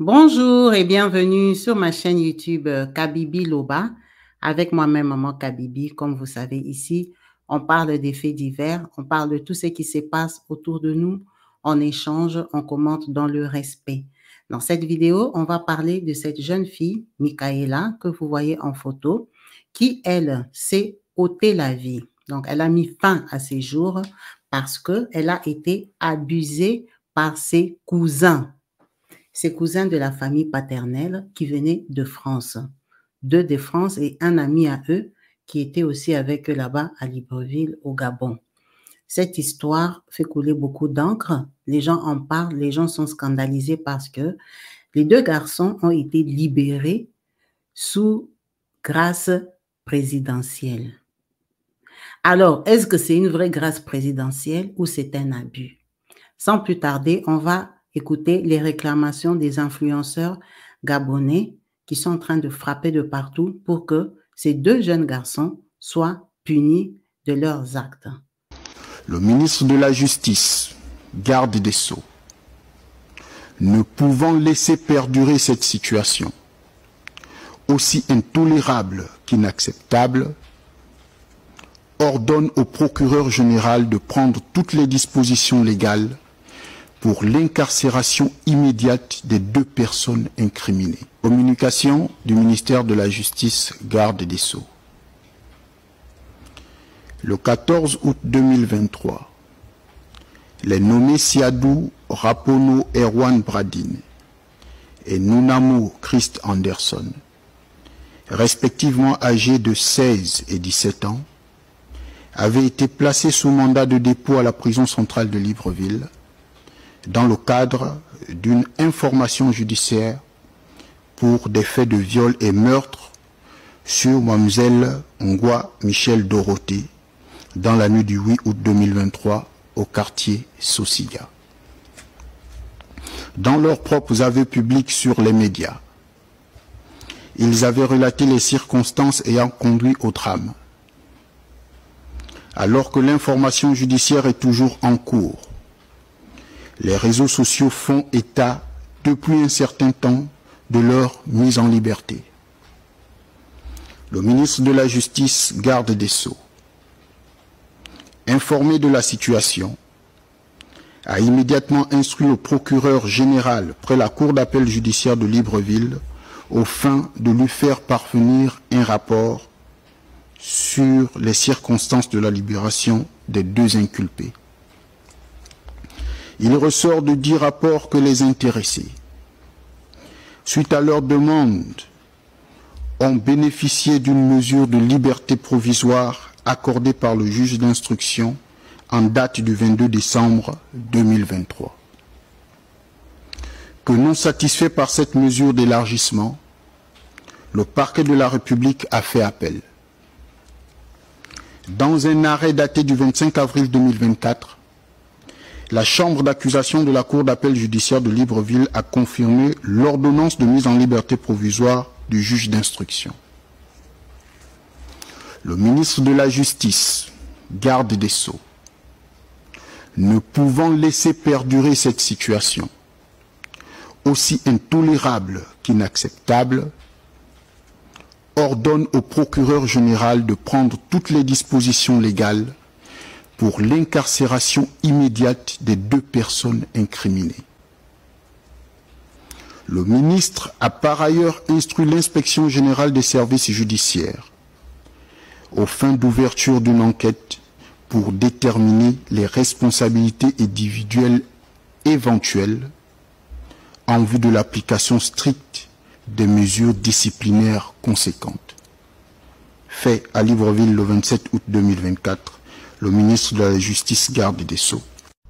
Bonjour et bienvenue sur ma chaîne YouTube Kabibi Loba avec moi-même Maman Kabibi. Comme vous savez ici, on parle des faits divers, on parle de tout ce qui se passe autour de nous, on échange, on commente dans le respect. Dans cette vidéo, on va parler de cette jeune fille, Michaela, que vous voyez en photo, qui, elle, s'est ôté la vie. Donc, elle a mis fin à ses jours parce qu'elle a été abusée par ses cousins de la famille paternelle qui venaient de France. Deux de France et un ami à eux qui était aussi avec eux là-bas à Libreville, au Gabon. Cette histoire fait couler beaucoup d'encre. Les gens en parlent, les gens sont scandalisés parce que les deux garçons ont été libérés sous grâce présidentielle. Alors, est-ce que c'est une vraie grâce présidentielle ou c'est un abus? Sans plus tarder, on va écouter les réclamations des influenceurs gabonais qui sont en train de frapper de partout pour que ces deux jeunes garçons soient punis de leurs actes. Le ministre de la Justice, garde des Sceaux, ne pouvant laisser perdurer cette situation, aussi intolérable qu'inacceptable, ordonne au procureur général de prendre toutes les dispositions légales pour l'incarcération immédiate des deux personnes incriminées. Communication du ministère de la Justice, garde des Sceaux. Le 14 août 2023, les nommés Siadou Rapono Erwan Bradine et Nunamo Christ Anderson, respectivement âgés de 16 et 17 ans, avaient été placés sous mandat de dépôt à la prison centrale de Libreville dans le cadre d'une information judiciaire pour des faits de viol et meurtre sur Mlle Ngwa Michel Dorothée dans la nuit du 8 août 2023 au quartier Sosiga. Dans leurs propres aveux publics sur les médias, ils avaient relaté les circonstances ayant conduit au drame. Alors que l'information judiciaire est toujours en cours, les réseaux sociaux font état depuis un certain temps de leur mise en liberté. Le ministre de la Justice, garde des Sceaux, informé de la situation, a immédiatement instruit le procureur général près la cour d'appel judiciaire de Libreville aux fins de lui faire parvenir un rapport sur les circonstances de la libération des deux inculpés. Il ressort de 10 rapports que les intéressés, suite à leur demande, ont bénéficié d'une mesure de liberté provisoire accordée par le juge d'instruction en date du 22 décembre 2023. Que non satisfait par cette mesure d'élargissement, le parquet de la République a fait appel. Dans un arrêt daté du 25 avril 2024, la chambre d'accusation de la cour d'appel judiciaire de Libreville a confirmé l'ordonnance de mise en liberté provisoire du juge d'instruction. Le ministre de la Justice, garde des Sceaux, ne pouvant laisser perdurer cette situation, aussi intolérable qu'inacceptable, ordonne au procureur général de prendre toutes les dispositions légales pour l'incarcération immédiate des deux personnes incriminées. Le ministre a par ailleurs instruit l'inspection générale des services judiciaires aux fins d'ouverture d'une enquête pour déterminer les responsabilités individuelles éventuelles en vue de l'application stricte des mesures disciplinaires conséquentes. Fait à Libreville le 27 août 2024, le ministre de la Justice, garde des Sceaux.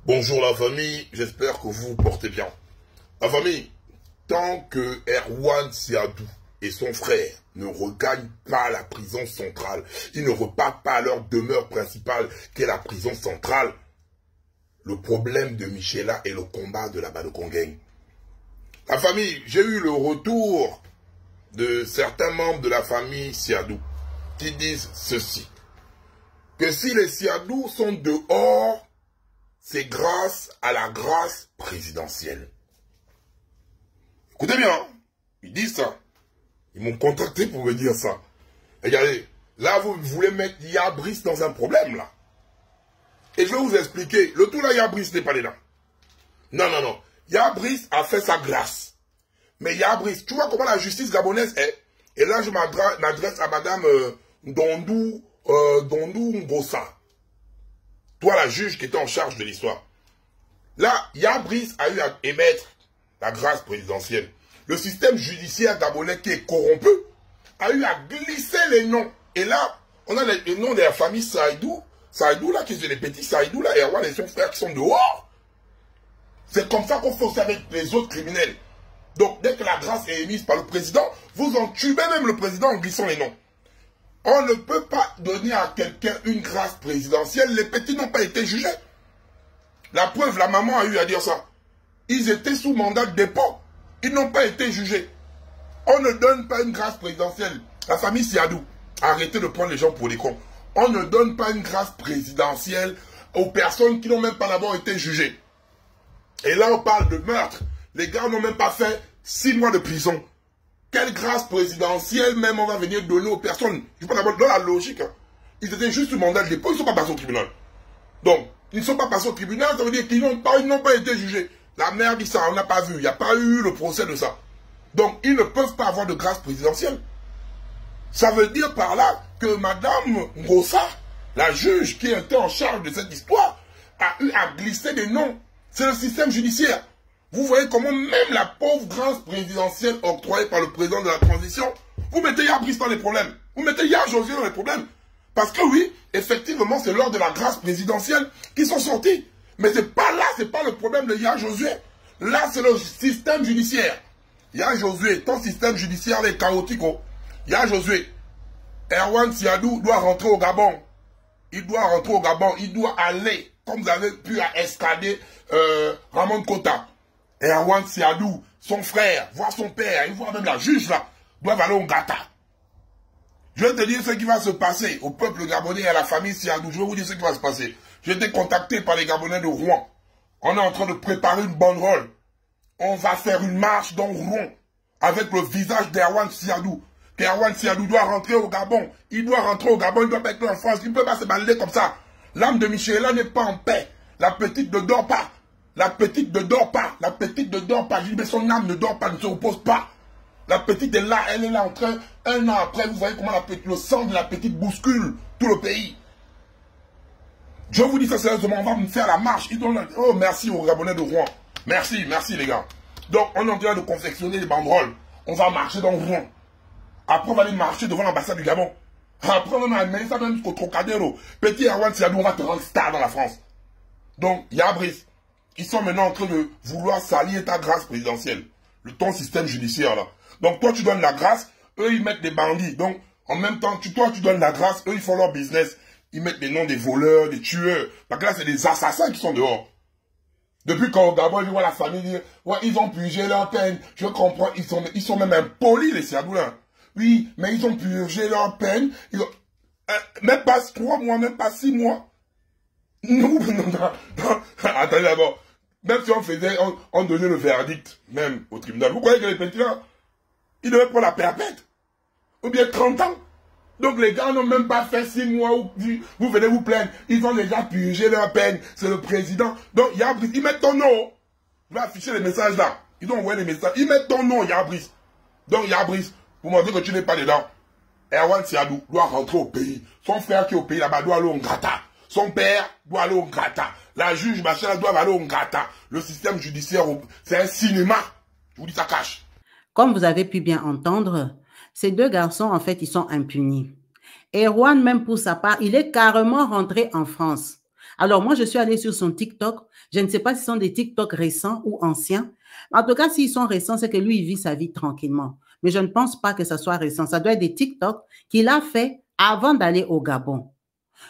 Bonjour la famille, j'espère que vous vous portez bien. La famille, tant que Erwan Siadou et son frère ne regagnent pas la prison centrale, ils ne repartent pas à leur demeure principale qu'est la prison centrale, le problème de Michaela est le combat de la Balokongen. La famille, j'ai eu le retour de certains membres de la famille Siadou qui disent ceci, que si les Siadou sont dehors, c'est grâce à la grâce présidentielle. Écoutez bien, hein. Ils disent ça. Ils m'ont contacté pour me dire ça. Regardez, là, vous voulez mettre Yabris dans un problème, là. Et je vais vous expliquer. Le tout là, Yabris n'est pas dedans. Non, non, non. Yabris a fait sa grâce. Mais Yabris, tu vois comment la justice gabonaise est. Et là, je m'adresse à madame Dondou Ngossa. Toi, la juge qui était en charge de l'histoire. Là, Yabris a eu à émettre la grâce présidentielle. Le système judiciaire gabonais qui est corrompu a eu à glisser les noms. Et là, on a les noms de la famille Saïdou. Saïdou, là, qui sont les petits Saïdou, là, et Erwan et son frère qui sont dehors. C'est comme ça qu'on fait aussi avec les autres criminels. Donc, dès que la grâce est émise par le président, vous entubez même le président en glissant les noms. On ne peut pas donner à quelqu'un une grâce présidentielle. Les petits n'ont pas été jugés. La preuve, la maman a eu à dire ça. Ils étaient sous mandat de dépôt. Ils n'ont pas été jugés. On ne donne pas une grâce présidentielle. La famille Siadou, arrêtez de prendre les gens pour des cons. On ne donne pas une grâce présidentielle aux personnes qui n'ont même pas d'abord été jugées. Et là, on parle de meurtre. Les gars n'ont même pas fait 6 mois de prison. Quelle grâce présidentielle même on va venir donner aux personnes? Je parle d'abord dans la logique. Hein. Ils étaient juste sous mandat de dépôt, ils ne sont pas passés au tribunal. Donc, ils ne sont pas passés au tribunal, ça veut dire qu'ils n'ont pas été jugés. La mère dit ça, on n'a pas vu. Il n'y a pas eu le procès de ça. Donc, ils ne peuvent pas avoir de grâce présidentielle. Ça veut dire par là que madame Ngossa, la juge qui était en charge de cette histoire, a eu à glisser des noms. C'est le système judiciaire. Vous voyez comment même la pauvre grâce présidentielle octroyée par le président de la transition, vous mettez Yabris dans les problèmes. Vous mettez Josué dans les problèmes. Parce que oui, effectivement, c'est lors de la grâce présidentielle qu'ils sont sortis. Mais c'est pas là, c'est pas le problème de Josué. Là, c'est le système judiciaire. Josué, ton système judiciaire est chaotique. Josué, Erwan Siadou doit rentrer au Gabon. Il doit rentrer au Gabon. Il doit aller, comme vous avez pu escader Ramon Kota. Erwan Siadou, son frère, voir son père, il voit même la juge là, doivent aller au Ngata. Je vais te dire ce qui va se passer au peuple gabonais et à la famille Siadou. Je vais vous dire ce qui va se passer. J'ai été contacté par les Gabonais de Rouen. On est en train de préparer une banderole. On va faire une marche dans Rouen avec le visage d'Erwan Siadou. Erwan Siadou doit rentrer au Gabon. Il doit rentrer au Gabon, il doit pas être en France. Il ne peut pas se balader comme ça. L'âme de Michela n'est pas en paix. La petite ne dort pas. La petite ne dort pas. La petite ne dort pas. Je dis, mais son âme ne dort pas, ne se repose pas. La petite est là, elle est là en train. Un an après, vous voyez comment le sang de la petite bouscule tout le pays. Je vous dis ça sérieusement, on va me faire la marche. Ils donnent oh, merci aux Gabonais de Rouen. Merci, merci les gars. Donc, on est en train de confectionner les banderoles. On va marcher dans Rouen. Après, on va aller marcher devant l'ambassade du Gabon. Après, on va amener ça même jusqu'au Trocadéro. Petit Erwan Siadou, on va te rendre star dans la France. Donc, Yabris, ils sont maintenant en train de vouloir salir ta grâce présidentielle. Ton système judiciaire, là. Donc, toi, tu donnes la grâce, eux, ils mettent des bandits. Donc, en même temps, toi, tu donnes la grâce, eux, ils font leur business. Ils mettent les noms des voleurs, des tueurs. Parce que là, c'est des assassins qui sont dehors. Depuis qu'au Gabon, je vois la famille dire, ouais, ils ont purgé leur peine. Je comprends, ils sont même impolis, les Siadou, là. Oui, mais ils ont purgé leur peine. Même pas 3 mois, même pas 6 mois. Non. Attendez d'abord. Même si on donnait le verdict, même au tribunal, vous croyez que les petits là, ils devaient prendre la perpète? Ou bien 30 ans? Donc les gars n'ont même pas fait 6 mois où vous venez vous plaindre. Ils ont déjà purgé leur peine. C'est le président. Donc Yabris, ils mettent ton nom. Je vais afficher les messages là. Ils ont envoyé les messages. Ils mettent ton nom, Yabris. Donc Yabris, pour montrer que tu n'es pas dedans. Erwan Siadou doit rentrer au pays. Son frère qui est au pays là-bas doit aller au Ngata. Son père doit aller au Ngata. La juge, machin, doit aller au Ngata. Le système judiciaire, c'est un cinéma. Je vous dis ça cache. Comme vous avez pu bien entendre, ces deux garçons, en fait, ils sont impunis. Erwan, même pour sa part, il est carrément rentré en France. Alors, moi, je suis allée sur son TikTok. Je ne sais pas si ce sont des TikTok récents ou anciens. En tout cas, s'ils sont récents, c'est que lui, il vit sa vie tranquillement. Mais je ne pense pas que ça soit récent. Ça doit être des TikTok qu'il a fait avant d'aller au Gabon.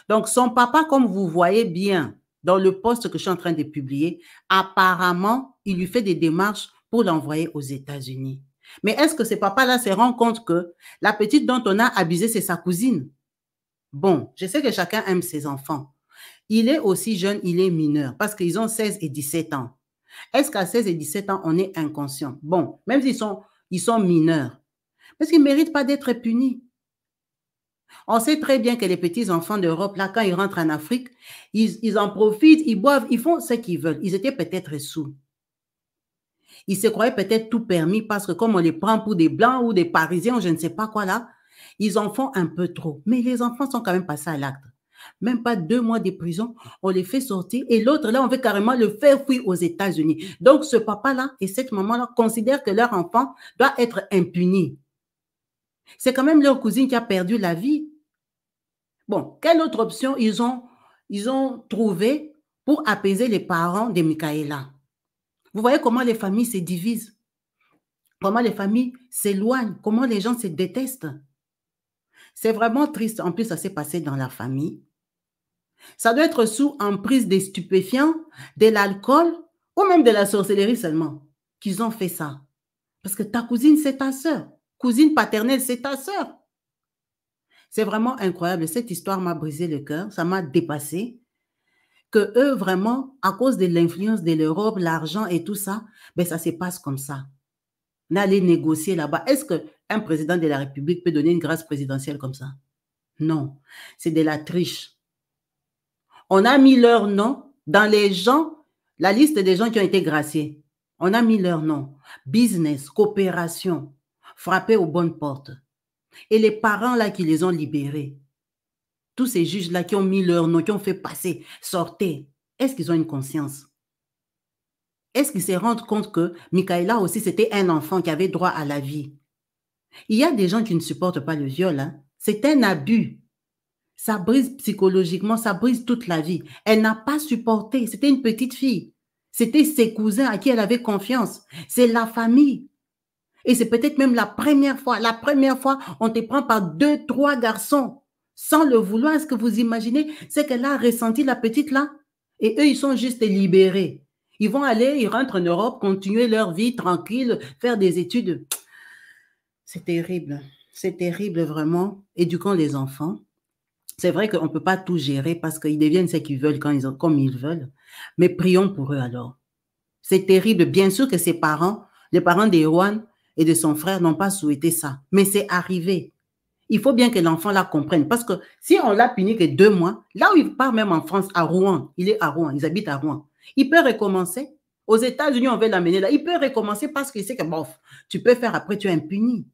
Donc, son papa, comme vous voyez bien dans le post que je suis en train de publier, apparemment, il lui fait des démarches pour l'envoyer aux États-Unis. Mais est-ce que ce papa-là se rend compte que la petite dont on a abusé, c'est sa cousine? Bon, je sais que chacun aime ses enfants. Il est aussi jeune, il est mineur, parce qu'ils ont 16 et 17 ans. Est-ce qu'à 16 et 17 ans, on est inconscient? Bon, même s'ils sont mineurs, parce qu'ils ne méritent pas d'être punis. On sait très bien que les petits-enfants d'Europe, là, quand ils rentrent en Afrique, ils en profitent, ils boivent, ils font ce qu'ils veulent. Ils étaient peut-être sous. Ils se croyaient peut-être tout permis parce que comme on les prend pour des Blancs ou des Parisiens ou je ne sais pas quoi là, ils en font un peu trop. Mais les enfants sont quand même passés à l'acte. Même pas 2 mois de prison, on les fait sortir et l'autre là, on veut carrément le faire fuir aux États-Unis. Donc ce papa-là et cette maman-là considèrent que leur enfant doit être impuni. C'est quand même leur cousine qui a perdu la vie. Bon, quelle autre option ils ont trouvé pour apaiser les parents de Michaela? Vous voyez comment les familles se divisent, comment les familles s'éloignent, comment les gens se détestent. C'est vraiment triste. En plus, ça s'est passé dans la famille. Ça doit être sous emprise des stupéfiants, de l'alcool ou même de la sorcellerie seulement qu'ils ont fait ça. Parce que ta cousine, c'est ta sœur. Cousine paternelle, c'est ta sœur. C'est vraiment incroyable. Cette histoire m'a brisé le cœur. Ça m'a dépassé. Que eux, vraiment, à cause de l'influence de l'Europe, l'argent et tout ça, ben ça se passe comme ça. On allait négocier là-bas. Est-ce qu'un président de la République peut donner une grâce présidentielle comme ça? Non. C'est de la triche. On a mis leur nom dans les gens, la liste des gens qui ont été graciés. On a mis leur nom. Business, coopération, frapper aux bonnes portes. Et les parents là qui les ont libérés, tous ces juges-là qui ont mis leur nom, qui ont fait passer, sortez, est-ce qu'ils ont une conscience? Est-ce qu'ils se rendent compte que Michaela aussi, c'était un enfant qui avait droit à la vie? Il y a des gens qui ne supportent pas le viol. Hein? C'est un abus. Ça brise psychologiquement, ça brise toute la vie. Elle n'a pas supporté. C'était une petite fille. C'était ses cousins à qui elle avait confiance. C'est la famille. Et c'est peut-être même la première fois. La première fois, on te prend par 2, 3 garçons. Sans le vouloir, est-ce que vous imaginez ce qu'elle a ressenti, la petite là? Et eux, ils sont juste libérés. Ils vont aller, ils rentrent en Europe, continuer leur vie tranquille, faire des études. C'est terrible vraiment. Éduquons les enfants. C'est vrai qu'on ne peut pas tout gérer parce qu'ils deviennent ce qu'ils veulent comme ils veulent. Mais prions pour eux alors. C'est terrible. Bien sûr que ses parents, les parents d'Erwan et de son frère n'ont pas souhaité ça. Mais c'est arrivé. Il faut bien que l'enfant la comprenne. Parce que si on l'a puni que 2 mois, là où il part même en France, à Rouen, il est à Rouen, ils habitent à Rouen. Il peut recommencer. Aux États-Unis, on veut l'amener là. Il peut recommencer parce qu'il sait que, bof, tu peux faire après, tu es impuni.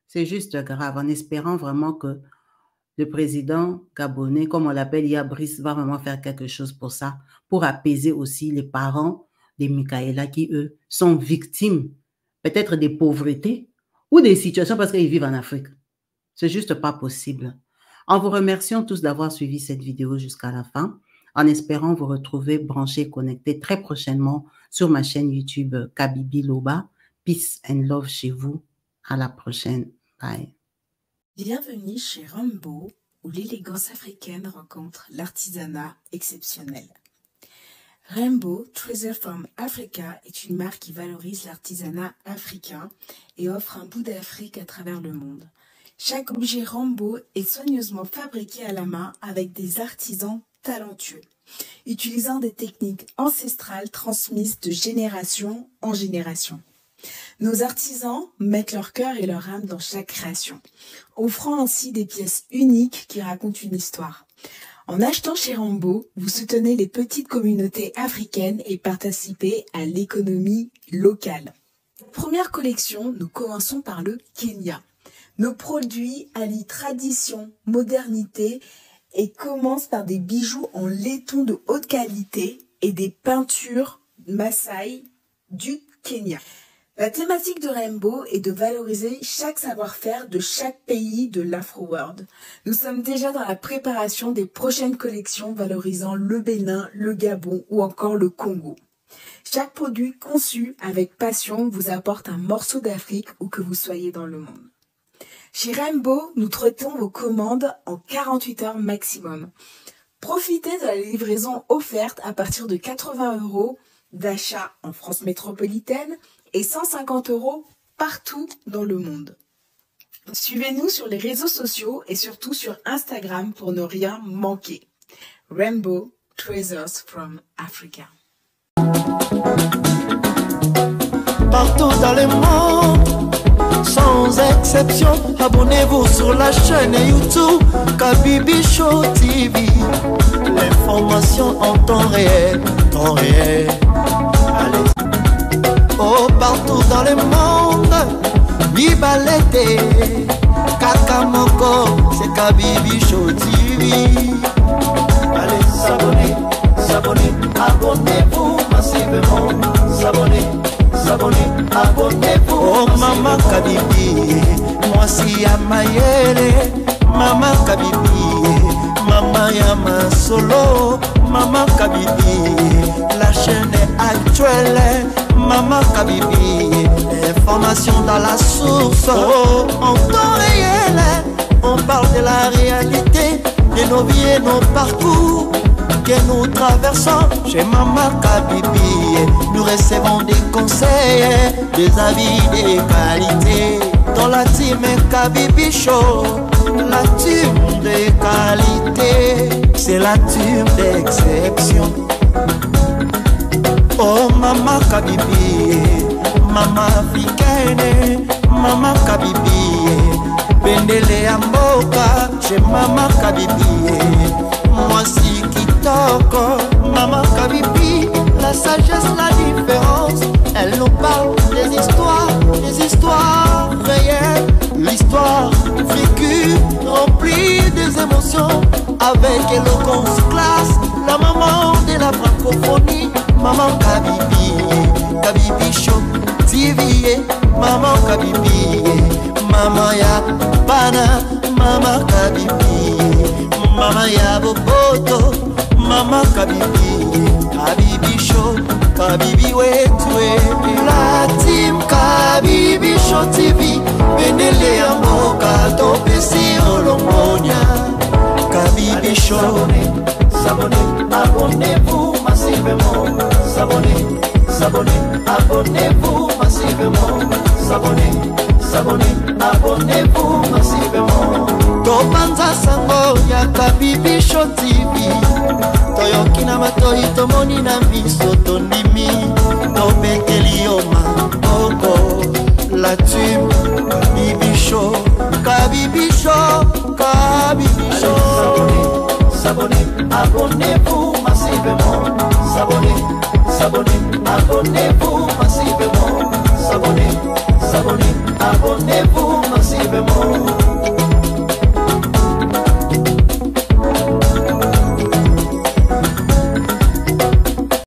C'est juste grave, en espérant vraiment que le président gabonais, comme on l'appelle, Brice, va vraiment faire quelque chose pour ça, pour apaiser aussi les parents de Michaela qui, eux, sont victimes peut-être des pauvretés ou des situations parce qu'ils vivent en Afrique. C'est juste pas possible. En vous remerciant tous d'avoir suivi cette vidéo jusqu'à la fin, en espérant vous retrouver branchés, connectés très prochainement sur ma chaîne YouTube Kabibi Loba. Peace and love chez vous. À la prochaine. Bye. Bienvenue chez Rainbow, où l'élégance africaine rencontre l'artisanat exceptionnel. Rainbow Treasure from Africa est une marque qui valorise l'artisanat africain et offre un bout d'Afrique à travers le monde. Chaque objet Rainbow est soigneusement fabriqué à la main avec des artisans talentueux, utilisant des techniques ancestrales transmises de génération en génération. Nos artisans mettent leur cœur et leur âme dans chaque création, offrant ainsi des pièces uniques qui racontent une histoire. En achetant chez Rainbow, vous soutenez les petites communautés africaines et participez à l'économie locale. Première collection, nous commençons par le Kenya. Nos produits allient tradition, modernité et commencent par des bijoux en laiton de haute qualité et des peintures Maasai du Kenya. La thématique de Rainbow est de valoriser chaque savoir-faire de chaque pays de l'Afro-World. Nous sommes déjà dans la préparation des prochaines collections valorisant le Bénin, le Gabon ou encore le Congo. Chaque produit conçu avec passion vous apporte un morceau d'Afrique où que vous soyez dans le monde. Chez Rainbow, nous traitons vos commandes en 48 heures maximum. Profitez de la livraison offerte à partir de 80 € d'achat en France métropolitaine et 150 € partout dans le monde. Suivez-nous sur les réseaux sociaux et surtout sur Instagram pour ne rien manquer. Rainbow Treasures from Africa. Partout dans le monde, sans exception, abonnez-vous sur la chaîne YouTube Kabibi Show TV. L'information en temps réel, temps réel. Allez. Oh, partout dans le monde, Bibalete, Kakamoko, c'est Kabibi Show TV. Allez, s'abonner, s'abonner, abonnez-vous massivement, s'abonner. Abonnez-vous. Oh Maman Kabibi, moi si ya mayele, Maman Kabibi, Maman Yama Solo, Maman Kabibi, la chaîne est actuelle, Maman Kabibi, information dans la source, oh, en temps réel, on parle de la réalité, de nos vies et nos parcours que nous traversons chez Maman Kabibi. Nous recevons des conseils, des avis, des qualités. Dans la team Kabibi Show, la team de qualité, c'est la team d'exception. Oh Maman Kabibi, Maman africaine, Maman Kabibi, Bendele Amboka, chez Maman Kabibi. Moi si Kitoko, Maman Kabibi, la sagesse, la différence. Elle nous parle des histoires réelles, l'histoire vécue, remplie des émotions, avec éloquence, classe, la maman de la francophonie, Maman Kabibi, Kabibi Show TV, Maman Kabibi, Maman ya Bana, Maman Kabibi, Maman ya Boboto, Maman Kabibi, Kabibi Show, Kabibi wetwe. La team Kabibi Show TV, Benele ya Mboka, Topesi Olongonia. Kabibi Show, s'abonnez, abonnez-vous massivement, s'abonnez, abonnez-vous massivement, s'abonnez, abonnez-vous massivement. Topanza sango ya Kabibi Show TV, toyoki na matoi tomoni na miso tondimi, tobeteli yo maboko. La team Kabibi Show, Kabibi Show, Kabibi Show. S'abonnez, abonnez-vous massivement, s'abonnez, abonnez-vous massivement, s'abonnez, abonnez-vous.